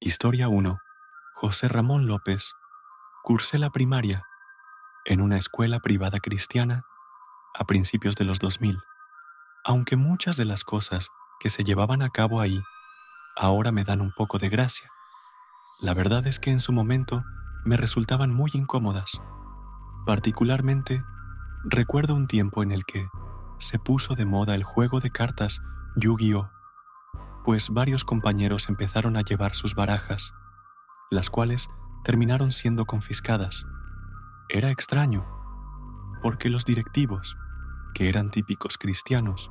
Historia 1. José Ramón López. Cursé la primaria en una escuela privada cristiana a principios de los 2000. Aunque muchas de las cosas que se llevaban a cabo ahí ahora me dan un poco de gracia, la verdad es que en su momento me resultaban muy incómodas. Particularmente, recuerdo un tiempo en el que se puso de moda el juego de cartas Yu-Gi-Oh, pues varios compañeros empezaron a llevar sus barajas, las cuales terminaron siendo confiscadas. Era extraño, porque los directivos, que eran típicos cristianos,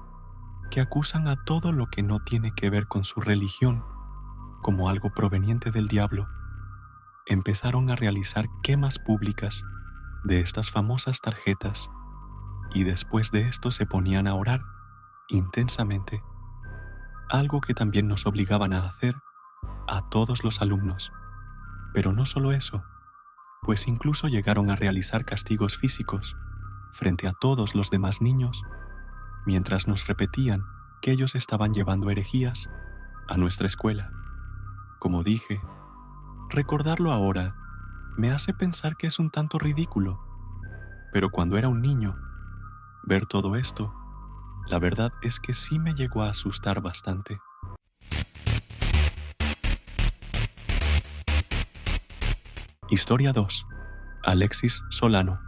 que acusan a todo lo que no tiene que ver con su religión como algo proveniente del diablo, empezaron a realizar quemas públicas de estas famosas tarjetas y después de esto se ponían a orar intensamente, algo que también nos obligaban a hacer a todos los alumnos. Pero no solo eso, pues incluso llegaron a realizar castigos físicos frente a todos los demás niños, mientras nos repetían que ellos estaban llevando herejías a nuestra escuela. Como dije, recordarlo ahora me hace pensar que es un tanto ridículo, pero cuando era un niño, ver todo esto, la verdad es que sí me llegó a asustar bastante. Historia 2. Alexis Solano.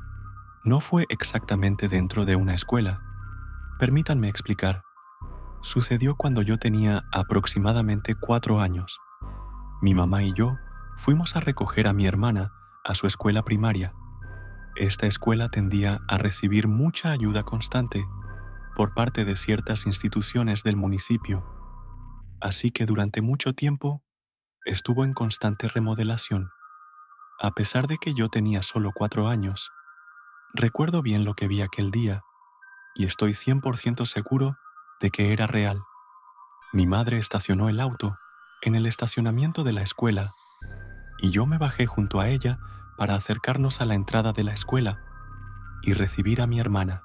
No fue exactamente dentro de una escuela. Permítanme explicar. Sucedió cuando yo tenía aproximadamente 4 años. Mi mamá y yo fuimos a recoger a mi hermana a su escuela primaria. Esta escuela tendía a recibir mucha ayuda constante por parte de ciertas instituciones del municipio, así que durante mucho tiempo estuvo en constante remodelación. A pesar de que yo tenía solo 4 años, recuerdo bien lo que vi aquel día y estoy 100% seguro de que era real. Mi madre estacionó el auto en el estacionamiento de la escuela y yo me bajé junto a ella para acercarnos a la entrada de la escuela y recibir a mi hermana.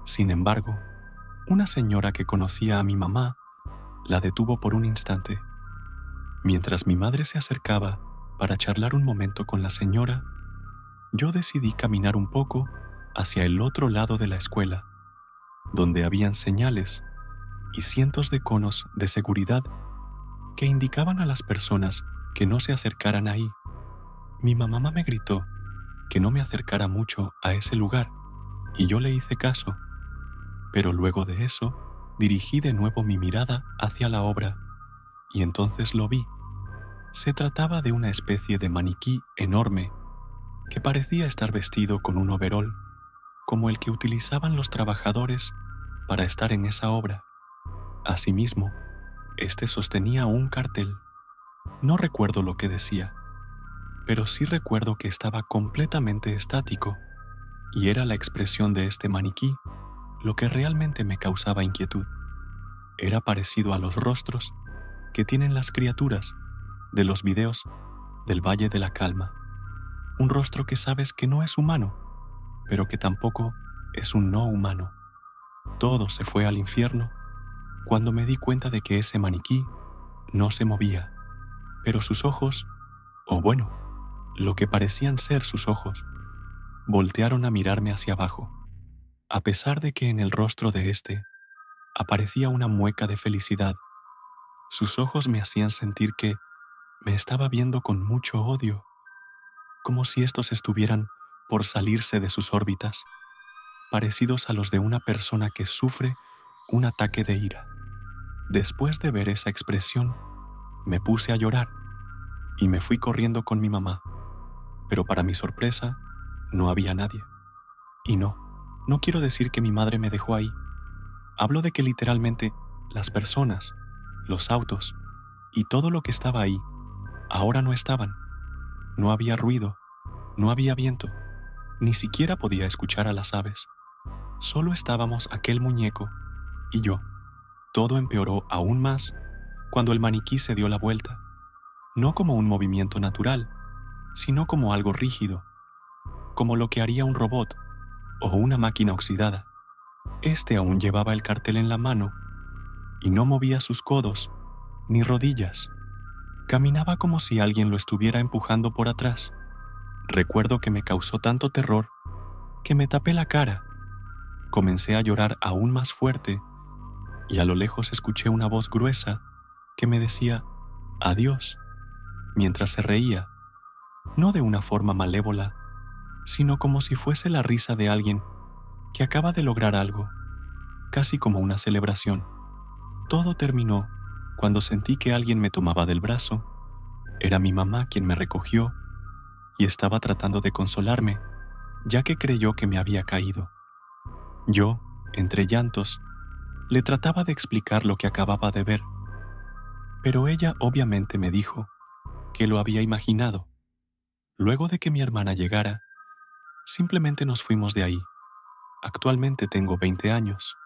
Sin embargo, una señora que conocía a mi mamá la detuvo por un instante. Mientras mi madre se acercaba para charlar un momento con la señora, yo decidí caminar un poco hacia el otro lado de la escuela, donde habían señales y cientos de conos de seguridad que indicaban a las personas que no se acercaran ahí. Mi mamá me gritó que no me acercara mucho a ese lugar y yo le hice caso, pero luego de eso dirigí de nuevo mi mirada hacia la obra y entonces lo vi. Se trataba de una especie de maniquí enorme que parecía estar vestido con un overol, como el que utilizaban los trabajadores para estar en esa obra. Asimismo, este sostenía un cartel. No recuerdo lo que decía, pero sí recuerdo que estaba completamente estático, y era la expresión de este maniquí lo que realmente me causaba inquietud. Era parecido a los rostros que tienen las criaturas de los videos del Valle de la Calma. Un rostro que sabes que no es humano, pero que tampoco es un no humano. Todo se fue al infierno cuando me di cuenta de que ese maniquí no se movía, pero sus ojos, o bueno, lo que parecían ser sus ojos, voltearon a mirarme hacia abajo, a pesar de que en el rostro de éste aparecía una mueca de felicidad. Sus ojos me hacían sentir que me estaba viendo con mucho odio, como si estos estuvieran por salirse de sus órbitas, parecidos a los de una persona que sufre un ataque de ira. Después de ver esa expresión, me puse a llorar y me fui corriendo con mi mamá, pero para mi sorpresa, no había nadie. Y no quiero decir que mi madre me dejó ahí. Hablo de que literalmente las personas, los autos y todo lo que estaba ahí, ahora no estaban. No había ruido, no había viento, ni siquiera podía escuchar a las aves. Solo estábamos aquel muñeco y yo. Todo empeoró aún más cuando el maniquí se dio la vuelta, no como un movimiento natural, sino como algo rígido, como lo que haría un robot o una máquina oxidada. Este aún llevaba el cartel en la mano y no movía sus codos ni rodillas. Caminaba como si alguien lo estuviera empujando por atrás. Recuerdo que me causó tanto terror que me tapé la cara. Comencé a llorar aún más fuerte y a lo lejos escuché una voz gruesa que me decía adiós mientras se reía, no de una forma malévola, sino como si fuese la risa de alguien que acaba de lograr algo, casi como una celebración. Todo terminó cuando sentí que alguien me tomaba del brazo. Era mi mamá quien me recogió y estaba tratando de consolarme, ya que creyó que me había caído. Yo, entre llantos, le trataba de explicar lo que acababa de ver, pero ella obviamente me dijo que lo había imaginado. Luego de que mi hermana llegara, simplemente nos fuimos de ahí. Actualmente tengo 20 años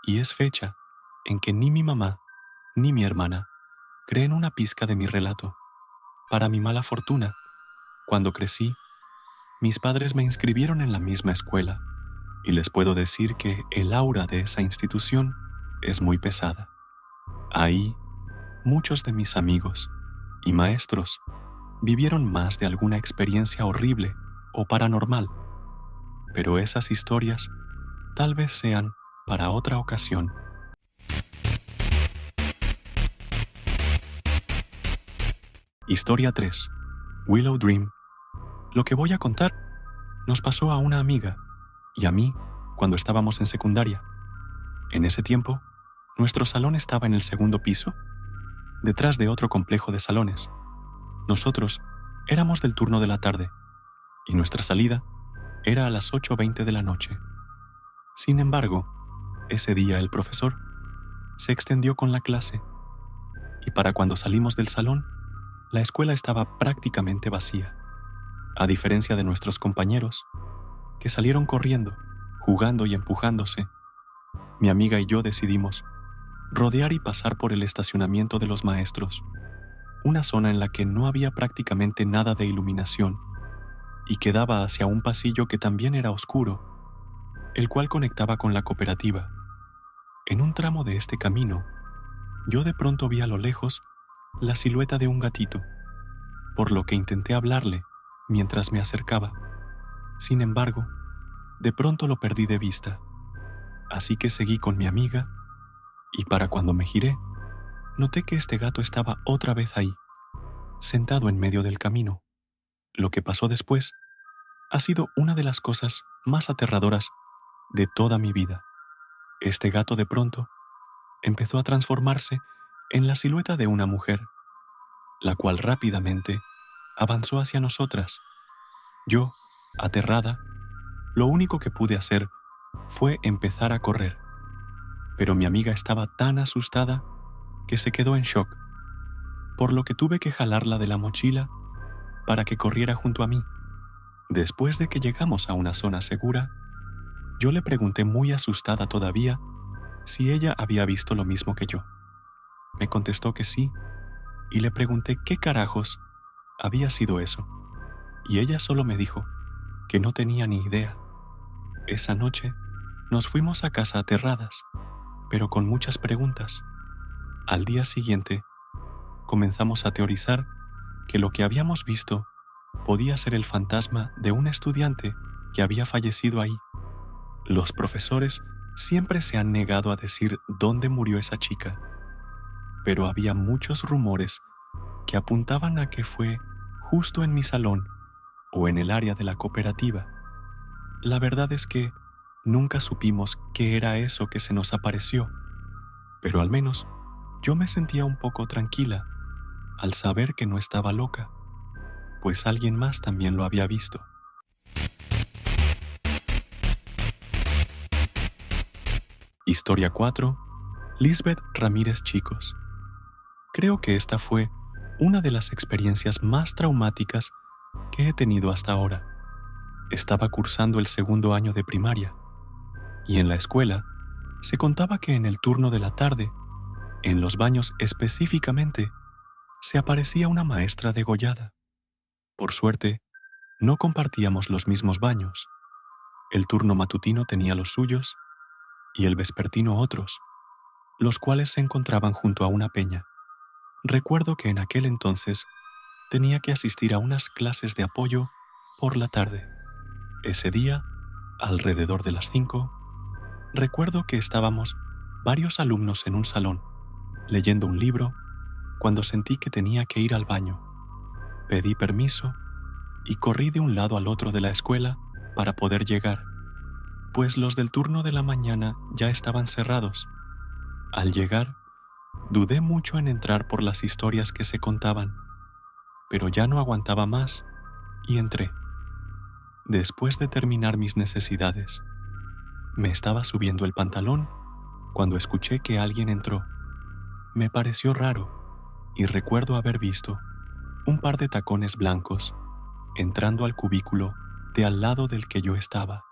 y es fecha en que ni mi mamá ni mi hermana creen una pizca de mi relato. Para mi mala fortuna, cuando crecí, mis padres me inscribieron en la misma escuela y les puedo decir que el aura de esa institución es muy pesada. Ahí, muchos de mis amigos y maestros vivieron más de alguna experiencia horrible o paranormal, pero esas historias tal vez sean para otra ocasión. Historia 3. Willow Dream. Lo que voy a contar nos pasó a una amiga y a mí cuando estábamos en secundaria. En ese tiempo, nuestro salón estaba en el segundo piso, detrás de otro complejo de salones. Nosotros éramos del turno de la tarde y nuestra salida era a las 8:20 de la noche. Sin embargo, ese día el profesor se extendió con la clase y para cuando salimos del salón, la escuela estaba prácticamente vacía, a diferencia de nuestros compañeros, que salieron corriendo, jugando y empujándose. Mi amiga y yo decidimos rodear y pasar por el estacionamiento de los maestros, una zona en la que no había prácticamente nada de iluminación y que daba hacia un pasillo que también era oscuro, el cual conectaba con la cooperativa. En un tramo de este camino, yo de pronto vi a lo lejos la silueta de un gatito, por lo que intenté hablarle mientras me acercaba. Sin embargo, de pronto lo perdí de vista, así que seguí con mi amiga y para cuando me giré, noté que este gato estaba otra vez ahí, sentado en medio del camino. Lo que pasó después ha sido una de las cosas más aterradoras de toda mi vida. Este gato de pronto empezó a transformarse en la silueta de una mujer, la cual rápidamente avanzó hacia nosotras. Yo, aterrada, lo único que pude hacer fue empezar a correr, pero mi amiga estaba tan asustada que se quedó en shock, por lo que tuve que jalarla de la mochila para que corriera junto a mí. Después de que llegamos a una zona segura, yo le pregunté muy asustada todavía si ella había visto lo mismo que yo. Me contestó que sí, y le pregunté qué carajos había sido eso, y ella solo me dijo que no tenía ni idea. Esa noche nos fuimos a casa aterradas, pero con muchas preguntas. Al día siguiente, comenzamos a teorizar que lo que habíamos visto podía ser el fantasma de un estudiante que había fallecido ahí. Los profesores siempre se han negado a decir dónde murió esa chica, pero había muchos rumores que apuntaban a que fue justo en mi salón o en el área de la cooperativa. La verdad es que nunca supimos qué era eso que se nos apareció, pero al menos yo me sentía un poco tranquila al saber que no estaba loca, pues alguien más también lo había visto. Historia 4. Lisbeth Ramírez Chicos. Creo que esta fue una de las experiencias más traumáticas que he tenido hasta ahora. Estaba cursando el segundo año de primaria, y en la escuela se contaba que en el turno de la tarde, en los baños específicamente, se aparecía una maestra degollada. Por suerte, no compartíamos los mismos baños. El turno matutino tenía los suyos y el vespertino otros, los cuales se encontraban junto a una peña. Recuerdo que en aquel entonces tenía que asistir a unas clases de apoyo por la tarde. Ese día, alrededor de las 5, recuerdo que estábamos varios alumnos en un salón, leyendo un libro, cuando sentí que tenía que ir al baño. Pedí permiso y corrí de un lado al otro de la escuela para poder llegar, pues los del turno de la mañana ya estaban cerrados. Al llegar, dudé mucho en entrar por las historias que se contaban, pero ya no aguantaba más y entré. Después de terminar mis necesidades, me estaba subiendo el pantalón cuando escuché que alguien entró. Me pareció raro y recuerdo haber visto un par de tacones blancos entrando al cubículo de al lado del que yo estaba.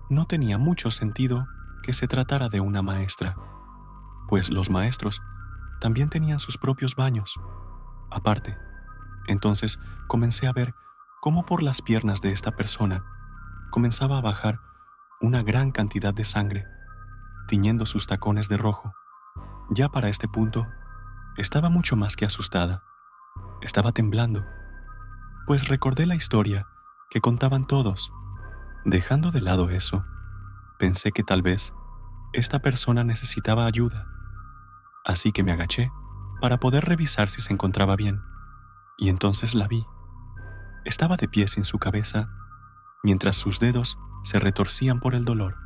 No tenía mucho sentido que se tratara de una maestra, pues los maestros también tenían sus propios baños. Aparte, entonces comencé a ver cómo por las piernas de esta persona comenzaba a bajar una gran cantidad de sangre, tiñendo sus tacones de rojo. Ya para este punto, estaba mucho más que asustada. Estaba temblando, pues recordé la historia que contaban todos. Dejando de lado eso, pensé que tal vez esta persona necesitaba ayuda, así que me agaché para poder revisar si se encontraba bien, y entonces la vi. Estaba de pie sin su cabeza, mientras sus dedos se retorcían por el dolor.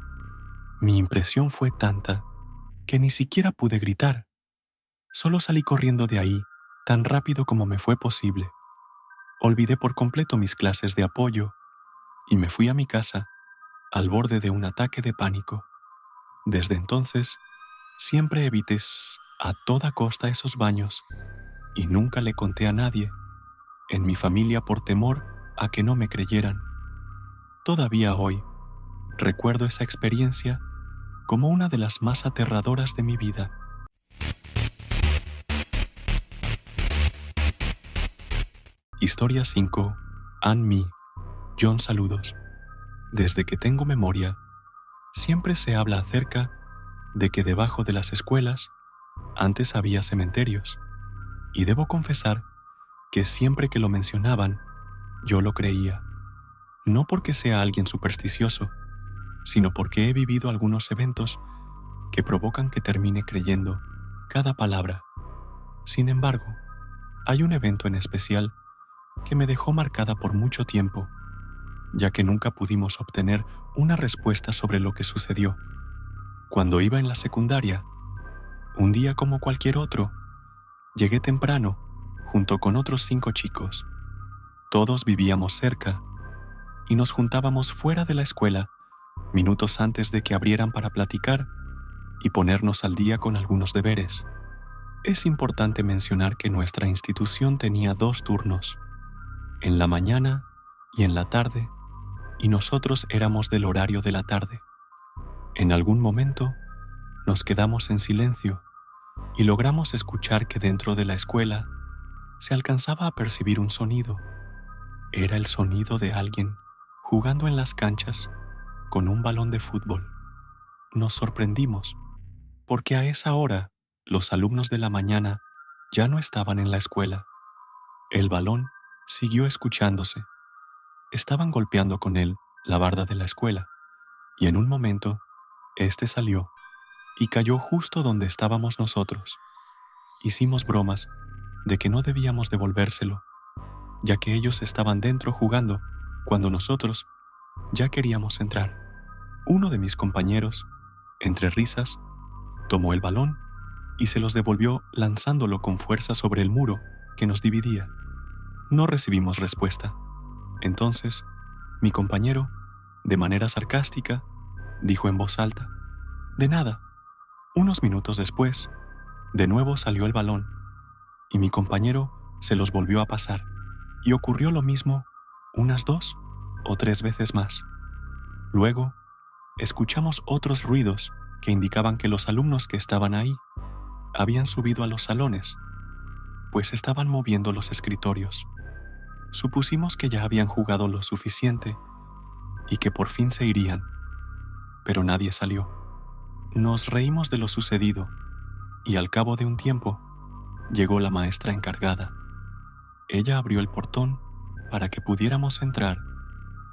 Mi impresión fue tanta que ni siquiera pude gritar. Solo salí corriendo de ahí tan rápido como me fue posible. Olvidé por completo mis clases de apoyo y me fui a mi casa al borde de un ataque de pánico. Desde entonces, siempre evité a toda costa esos baños y nunca le conté a nadie en mi familia por temor a que no me creyeran. Todavía hoy recuerdo esa experiencia como una de las más aterradoras de mi vida. Historia 5. Anne-Me. John Saludos. Desde que tengo memoria, siempre se habla acerca de que debajo de las escuelas antes había cementerios, y debo confesar que siempre que lo mencionaban, yo lo creía, no porque sea alguien supersticioso, sino porque he vivido algunos eventos que provocan que termine creyendo cada palabra. Sin embargo, hay un evento en especial que me dejó marcada por mucho tiempo, ya que nunca pudimos obtener una respuesta sobre lo que sucedió. Cuando iba en la secundaria, un día como cualquier otro, llegué temprano junto con otros 5 chicos. Todos vivíamos cerca y nos juntábamos fuera de la escuela minutos antes de que abrieran para platicar y ponernos al día con algunos deberes. Es importante mencionar que nuestra institución tenía 2 turnos, en la mañana y en la tarde, y nosotros éramos del horario de la tarde. En algún momento, nos quedamos en silencio y logramos escuchar que dentro de la escuela se alcanzaba a percibir un sonido. Era el sonido de alguien jugando en las canchas con un balón de fútbol. Nos sorprendimos, porque a esa hora los alumnos de la mañana ya no estaban en la escuela. El balón siguió escuchándose. Estaban golpeando con él la barda de la escuela, y en un momento, este salió y cayó justo donde estábamos nosotros. Hicimos bromas de que no debíamos devolvérselo, ya que ellos estaban dentro jugando cuando nosotros ya queríamos entrar. Uno de mis compañeros, entre risas, tomó el balón y se los devolvió lanzándolo con fuerza sobre el muro que nos dividía. No recibimos respuesta. Entonces, mi compañero, de manera sarcástica, dijo en voz alta: «De nada». Unos minutos después, de nuevo salió el balón y mi compañero se los volvió a pasar, y ocurrió lo mismo unas 2 o 3 veces más. Luego, escuchamos otros ruidos que indicaban que los alumnos que estaban ahí habían subido a los salones, pues estaban moviendo los escritorios. Supusimos que ya habían jugado lo suficiente y que por fin se irían, pero nadie salió. Nos reímos de lo sucedido y al cabo de un tiempo llegó la maestra encargada. Ella abrió el portón para que pudiéramos entrar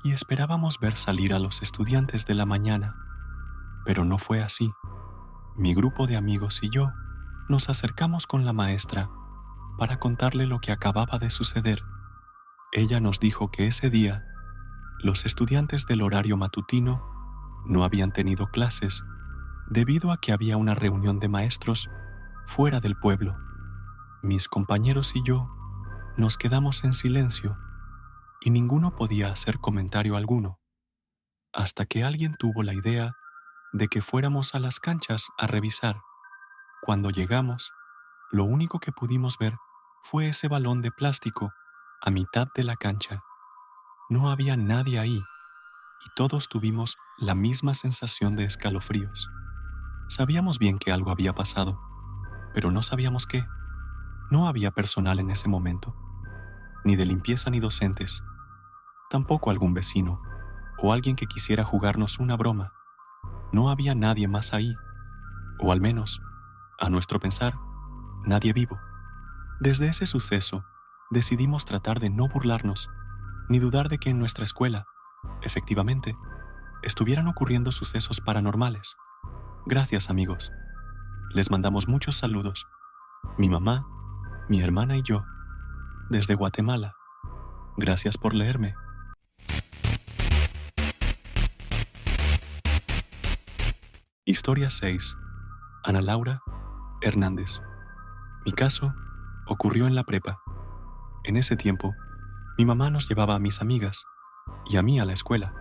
y esperábamos ver salir a los estudiantes de la mañana, pero no fue así. Mi grupo de amigos y yo nos acercamos con la maestra para contarle lo que acababa de suceder. Ella nos dijo que ese día los estudiantes del horario matutino no habían tenido clases debido a que había una reunión de maestros fuera del pueblo. Mis compañeros y yo nos quedamos en silencio y ninguno podía hacer comentario alguno, hasta que alguien tuvo la idea de que fuéramos a las canchas a revisar. Cuando llegamos, lo único que pudimos ver fue ese balón de plástico a mitad de la cancha. No había nadie ahí y todos tuvimos la misma sensación de escalofríos. Sabíamos bien que algo había pasado, pero no sabíamos qué. No había personal en ese momento, ni de limpieza ni docentes, tampoco algún vecino o alguien que quisiera jugarnos una broma. No había nadie más ahí, o al menos, a nuestro pensar, nadie vivo. Desde ese suceso, decidimos tratar de no burlarnos, ni dudar de que en nuestra escuela, efectivamente, estuvieran ocurriendo sucesos paranormales. Gracias, amigos. Les mandamos muchos saludos. Mi mamá, mi hermana y yo, desde Guatemala. Gracias por leerme. Historia 6. Ana Laura Hernández. Mi caso ocurrió en la prepa. En ese tiempo, mi mamá nos llevaba a mis amigas y a mí a la escuela,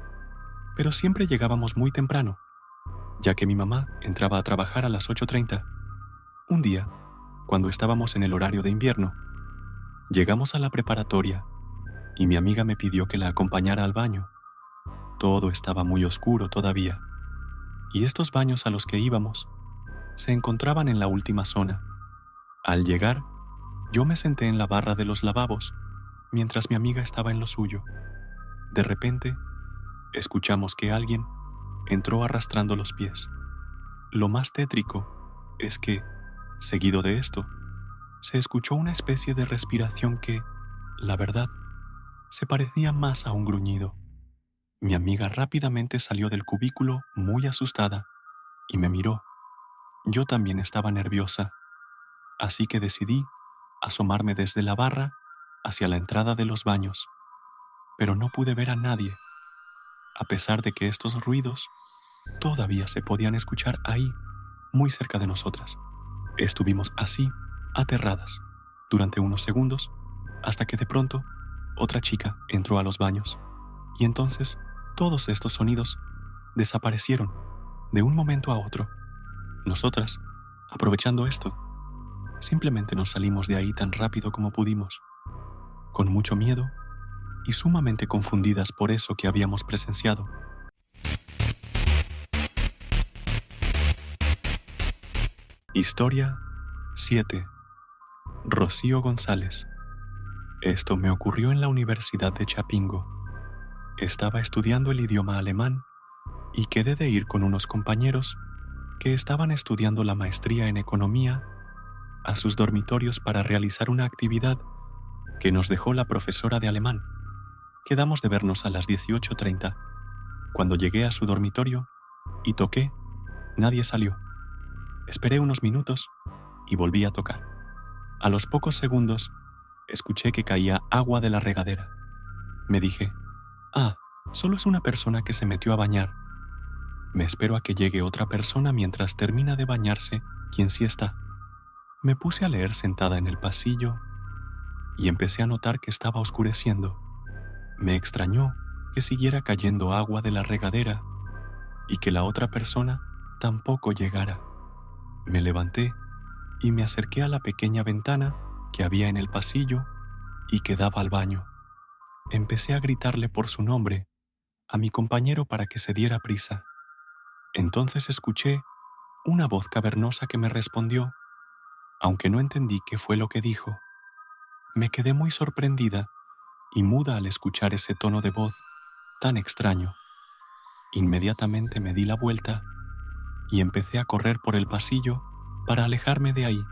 pero siempre llegábamos muy temprano, ya que mi mamá entraba a trabajar a las 8:30. Un día, cuando estábamos en el horario de invierno, llegamos a la preparatoria y mi amiga me pidió que la acompañara al baño. Todo estaba muy oscuro todavía, y estos baños a los que íbamos se encontraban en la última zona. Al llegar, yo me senté en la barra de los lavabos, mientras mi amiga estaba en lo suyo. De repente, escuchamos que alguien entró arrastrando los pies. Lo más tétrico es que, seguido de esto, se escuchó una especie de respiración que, la verdad, se parecía más a un gruñido. Mi amiga rápidamente salió del cubículo muy asustada y me miró. Yo también estaba nerviosa, así que decidí asomarme desde la barra hacia la entrada de los baños, pero no pude ver a nadie, a pesar de que estos ruidos todavía se podían escuchar ahí, muy cerca de nosotras. Estuvimos así, aterradas, durante unos segundos, hasta que de pronto otra chica entró a los baños, y entonces todos estos sonidos desaparecieron de un momento a otro. Nosotras, aprovechando esto, simplemente nos salimos de ahí tan rápido como pudimos, con mucho miedo y sumamente confundidas por eso que habíamos presenciado. Historia 7. Rocío González. Esto me ocurrió en la Universidad de Chapingo. Estaba estudiando el idioma alemán y quedé de ir con unos compañeros que estaban estudiando la maestría en economía a sus dormitorios para realizar una actividad que nos dejó la profesora de alemán. Quedamos de vernos a las 18:30. Cuando llegué a su dormitorio y toqué, nadie salió. Esperé unos minutos y volví a tocar. A los pocos segundos, escuché que caía agua de la regadera. Me dije, solo es una persona que se metió a bañar. Me espero a que llegue otra persona mientras termina de bañarse, quien sí está. Me puse a leer sentada en el pasillo y empecé a notar que estaba oscureciendo. Me extrañó que siguiera cayendo agua de la regadera y que la otra persona tampoco llegara. Me levanté y me acerqué a la pequeña ventana que había en el pasillo y que daba al baño. Empecé a gritarle por su nombre a mi compañero para que se diera prisa. Entonces escuché una voz cavernosa que me respondió, aunque no entendí qué fue lo que dijo. Me quedé muy sorprendida y muda al escuchar ese tono de voz tan extraño. Inmediatamente me di la vuelta y empecé a correr por el pasillo para alejarme de ahí.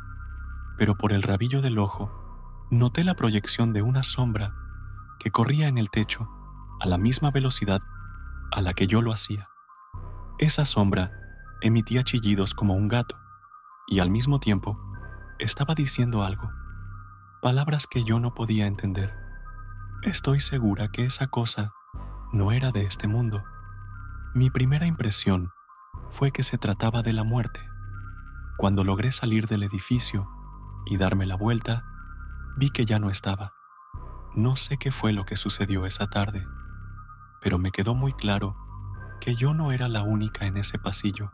pero por el rabillo del ojo noté la proyección de una sombra que corría en el techo a la misma velocidad a la que yo lo hacía. Esa sombra emitía chillidos como un gato y al mismo tiempo estaba diciendo algo, palabras que yo no podía entender. Estoy segura que esa cosa no era de este mundo. Mi primera impresión fue que se trataba de la muerte. Cuando logré salir del edificio y darme la vuelta, vi que ya no estaba. No sé qué fue lo que sucedió esa tarde, pero me quedó muy claro que yo no era la única en ese pasillo.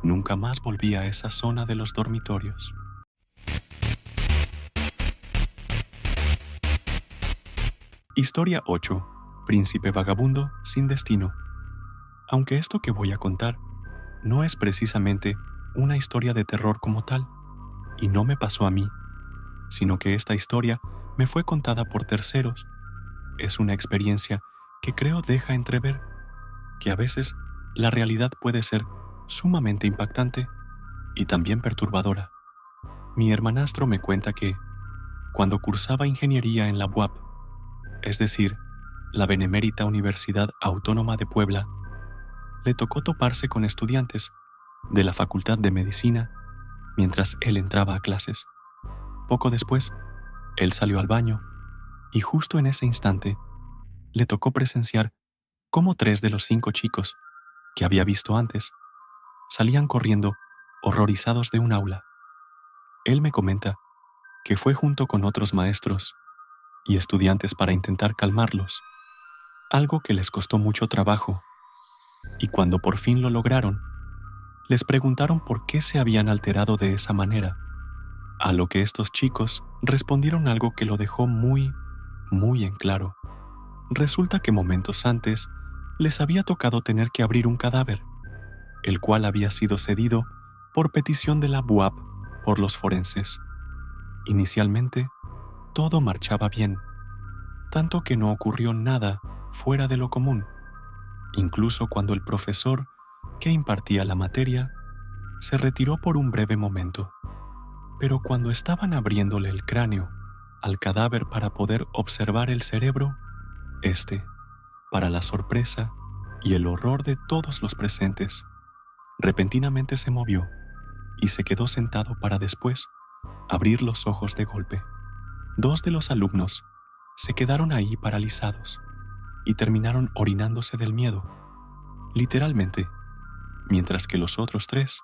Nunca más volví a esa zona de los dormitorios. Historia 8. Príncipe vagabundo sin destino. Aunque esto que voy a contar no es precisamente una historia de terror como tal, y no me pasó a mí, sino que esta historia me fue contada por terceros. Es una experiencia que creo deja entrever que a veces la realidad puede ser sumamente impactante y también perturbadora. Mi hermanastro me cuenta que, cuando cursaba ingeniería en la UAP, es decir, la Benemérita Universidad Autónoma de Puebla, le tocó toparse con estudiantes de la Facultad de Medicina mientras él entraba a clases. Poco después, él salió al baño y justo en ese instante le tocó presenciar cómo 3 de los 5 chicos que había visto antes salían corriendo horrorizados de un aula. Él me comenta que fue junto con otros maestros y estudiantes para intentar calmarlos, algo que les costó mucho trabajo, y cuando por fin lo lograron, les preguntaron por qué se habían alterado de esa manera, a lo que estos chicos respondieron algo que lo dejó muy en claro. Resulta que momentos antes les había tocado tener que abrir un cadáver, el cual había sido cedido por petición de la BUAP por los forenses. Inicialmente, todo marchaba bien, tanto que no ocurrió nada fuera de lo común, incluso cuando el profesor que impartía la materia se retiró por un breve momento. Pero cuando estaban abriéndole el cráneo al cadáver para poder observar el cerebro, este, para la sorpresa y el horror de todos los presentes, repentinamente se movió y se quedó sentado para después abrir los ojos de golpe. 2 de los alumnos se quedaron ahí paralizados y terminaron orinándose del miedo, literalmente, mientras que los otros 3,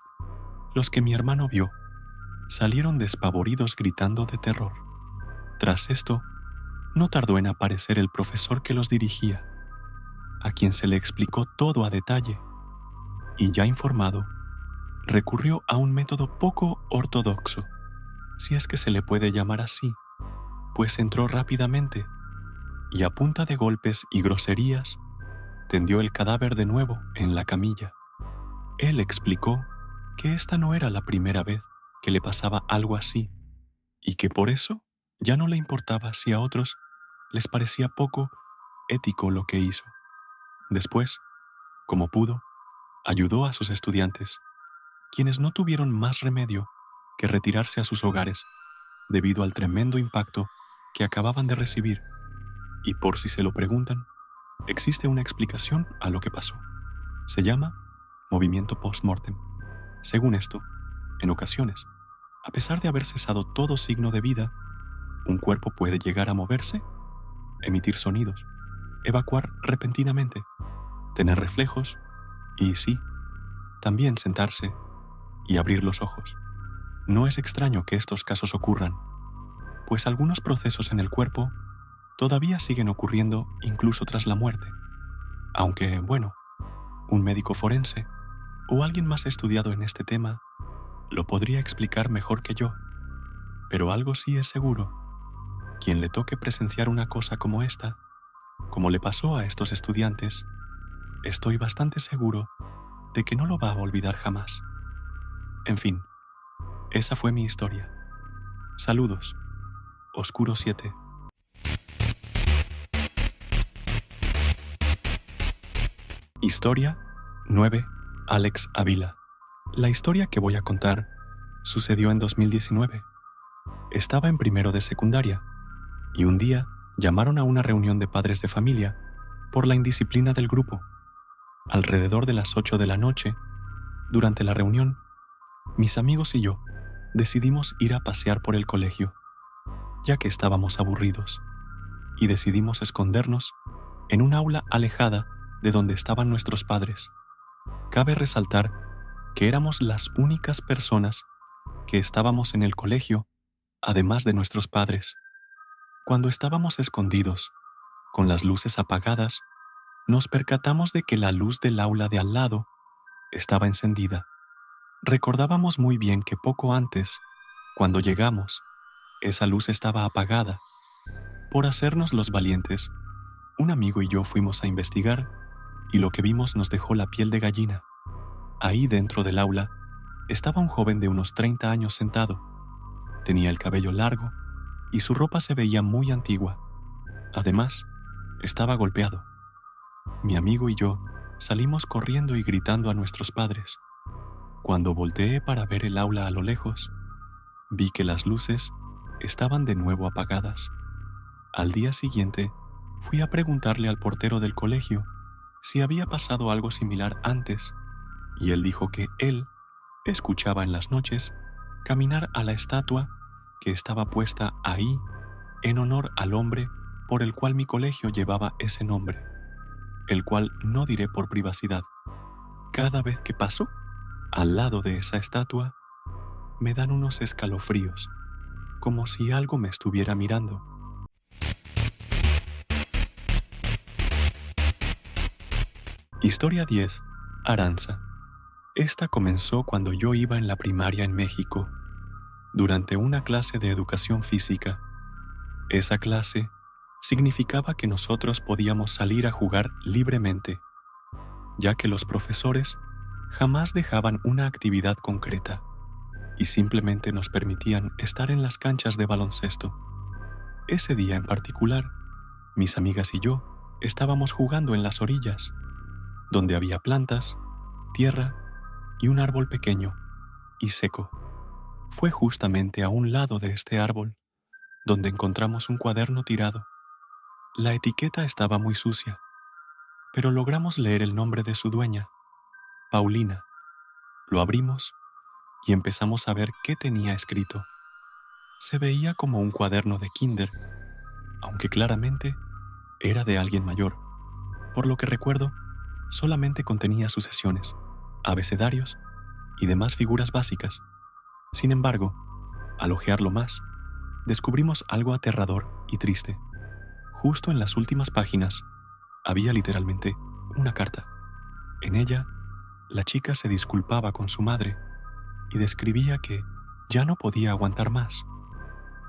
los que mi hermano vio, salieron despavoridos gritando de terror. Tras esto, no tardó en aparecer el profesor que los dirigía, a quien se le explicó todo a detalle, y ya informado, recurrió a un método poco ortodoxo, si es que se le puede llamar así, pues entró rápidamente y a punta de golpes y groserías tendió el cadáver de nuevo en la camilla. Él explicó que esta no era la primera vez que le pasaba algo así y que por eso ya no le importaba si a otros les parecía poco ético lo que hizo. Después, como pudo, ayudó a sus estudiantes, quienes no tuvieron más remedio que retirarse a sus hogares debido al tremendo impacto que acababan de recibir. Y por si se lo preguntan, existe una explicación a lo que pasó. Se llama movimiento post-mortem. Según esto, en ocasiones, a pesar de haber cesado todo signo de vida, un cuerpo puede llegar a moverse, emitir sonidos, evacuar repentinamente, tener reflejos y, sí, también sentarse y abrir los ojos. No es extraño que estos casos ocurran, pues algunos procesos en el cuerpo todavía siguen ocurriendo incluso tras la muerte, aunque, bueno, un médico forense o alguien más estudiado en este tema lo podría explicar mejor que yo, pero algo sí es seguro: quien le toque presenciar una cosa como esta, como le pasó a estos estudiantes, estoy bastante seguro de que no lo va a olvidar jamás. En fin, esa fue mi historia. Saludos, Oscuro 7. Historia 9. Alex Ávila. La historia que voy a contar sucedió en 2019, Estaba en primero de secundaria y un día llamaron a una reunión de padres de familia por la indisciplina del grupo. Alrededor de las 8 de la noche, durante la reunión, mis amigos y yo decidimos ir a pasear por el colegio, ya que estábamos aburridos, y decidimos escondernos en un aula alejada de donde estaban nuestros padres. Cabe resaltar que éramos las únicas personas que estábamos en el colegio, además de nuestros padres. Cuando estábamos escondidos, con las luces apagadas, nos percatamos de que la luz del aula de al lado estaba encendida. Recordábamos muy bien que poco antes, cuando llegamos, esa luz estaba apagada. Por hacernos los valientes, un amigo y yo fuimos a investigar y lo que vimos nos dejó la piel de gallina. Ahí dentro del aula estaba un joven de unos 30 años sentado. Tenía el cabello largo y su ropa se veía muy antigua. Además, estaba golpeado. Mi amigo y yo salimos corriendo y gritando a nuestros padres. Cuando volteé para ver el aula a lo lejos, vi que las luces estaban de nuevo apagadas. Al día siguiente, fui a preguntarle al portero del colegio si había pasado algo similar antes, y él dijo que él escuchaba en las noches caminar a la estatua que estaba puesta ahí en honor al hombre por el cual mi colegio llevaba ese nombre, el cual no diré por privacidad. Cada vez que paso al lado de esa estatua, me dan unos escalofríos, como si algo me estuviera mirando. Historia 10. Aranza. Esta comenzó cuando yo iba en la primaria en México, durante una clase de educación física. Esa clase significaba que nosotros podíamos salir a jugar libremente, ya que los profesores jamás dejaban una actividad concreta y simplemente nos permitían estar en las canchas de baloncesto. Ese día en particular, mis amigas y yo estábamos jugando en las orillas, donde había plantas, tierra y un árbol pequeño y seco. Fue justamente a un lado de este árbol donde encontramos un cuaderno tirado. La etiqueta estaba muy sucia, pero logramos leer el nombre de su dueña, Paulina. Lo abrimos y empezamos a ver qué tenía escrito. Se veía como un cuaderno de kinder, aunque claramente era de alguien mayor. Por lo que recuerdo, solamente contenía sucesiones, abecedarios y demás figuras básicas. Sin embargo, al hojearlo más, descubrimos algo aterrador y triste. Justo en las últimas páginas había literalmente una carta. En ella, la chica se disculpaba con su madre y describía que ya no podía aguantar más.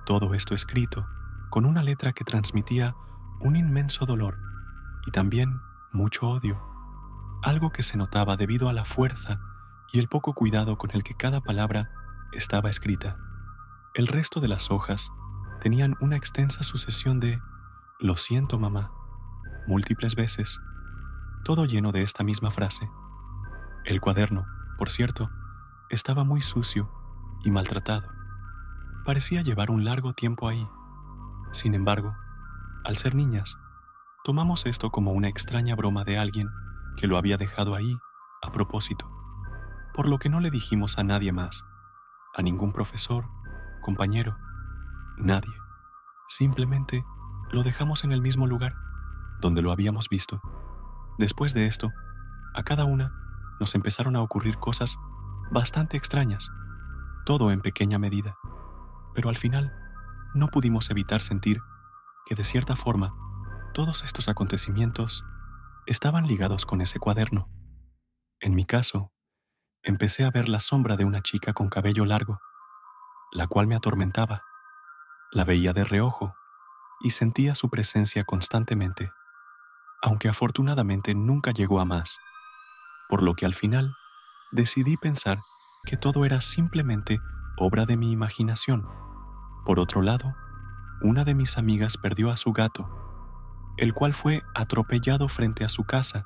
Todo esto escrito con una letra que transmitía un inmenso dolor y también mucho odio, algo que se notaba debido a la fuerza y el poco cuidado con el que cada palabra estaba escrita. El resto de las hojas tenían una extensa sucesión de «Lo siento, mamá», múltiples veces, todo lleno de esta misma frase. El cuaderno, por cierto, estaba muy sucio y maltratado. Parecía llevar un largo tiempo ahí. Sin embargo, al ser niñas, tomamos esto como una extraña broma de alguien que lo había dejado ahí a propósito, por lo que no le dijimos a nadie más, a ningún profesor, compañero, nadie. Simplemente lo dejamos en el mismo lugar donde lo habíamos visto. Después de esto, a cada una nos empezaron a ocurrir cosas bastante extrañas, todo en pequeña medida, pero al final no pudimos evitar sentir que de cierta forma todos estos acontecimientos estaban ligados con ese cuaderno. En mi caso, empecé a ver la sombra de una chica con cabello largo, la cual me atormentaba. La veía de reojo y sentía su presencia constantemente, aunque afortunadamente nunca llegó a más, por lo que al final decidí pensar que todo era simplemente obra de mi imaginación. Por otro lado, una de mis amigas perdió a su gato, el cual fue atropellado frente a su casa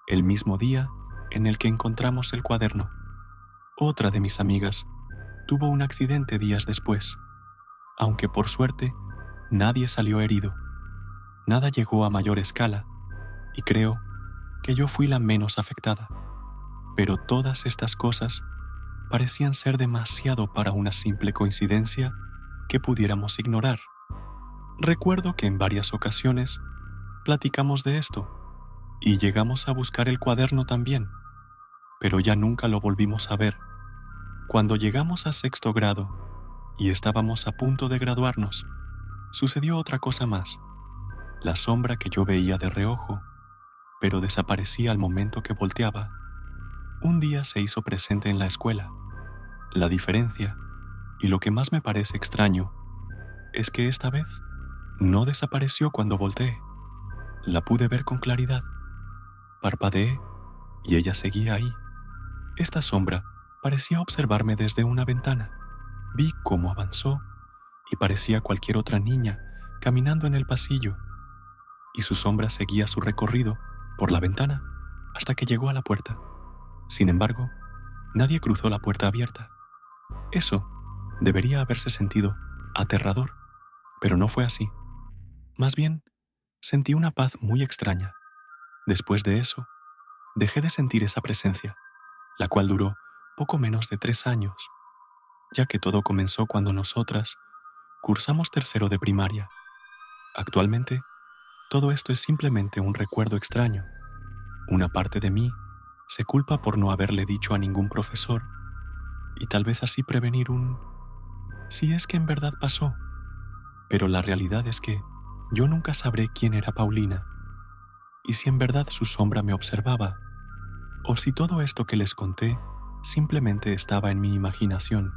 el mismo día en el que encontramos el cuaderno. Otra de mis amigas tuvo un accidente días después. aunque por suerte nadie salió herido. Nada llegó a mayor escala y creo que yo fui la menos afectada. Pero todas estas cosas parecían ser demasiado para una simple coincidencia que pudiéramos ignorar. Recuerdo que en varias ocasiones platicamos de esto y llegamos a buscar el cuaderno también, pero ya nunca lo volvimos a ver. Cuando llegamos a sexto grado y estábamos a punto de graduarnos, sucedió otra cosa más. La sombra que yo veía de reojo, pero desaparecía al momento que volteaba, un día se hizo presente en la escuela. La diferencia, y lo que más me parece extraño, es que esta vez no desapareció cuando volteé. La pude ver con claridad. Parpadeé y ella seguía ahí. Esta sombra parecía observarme desde una ventana. Vi cómo avanzó y parecía cualquier otra niña caminando en el pasillo, y su sombra seguía su recorrido por la ventana hasta que llegó a la puerta. Sin embargo, nadie cruzó la puerta abierta. Eso debería haberse sentido aterrador, pero no fue así. Más bien, sentí una paz muy extraña. Después de eso, dejé de sentir esa presencia, la cual duró poco menos de 3 años, ya que todo comenzó cuando nosotras cursamos tercero de primaria. Actualmente, todo esto es simplemente un recuerdo extraño. Una parte de mí se culpa por no haberle dicho a ningún profesor y tal vez así prevenir si es que en verdad pasó. Pero la realidad es que yo nunca sabré quién era Paulina y si en verdad su sombra me observaba o si todo esto que les conté simplemente estaba en mi imaginación.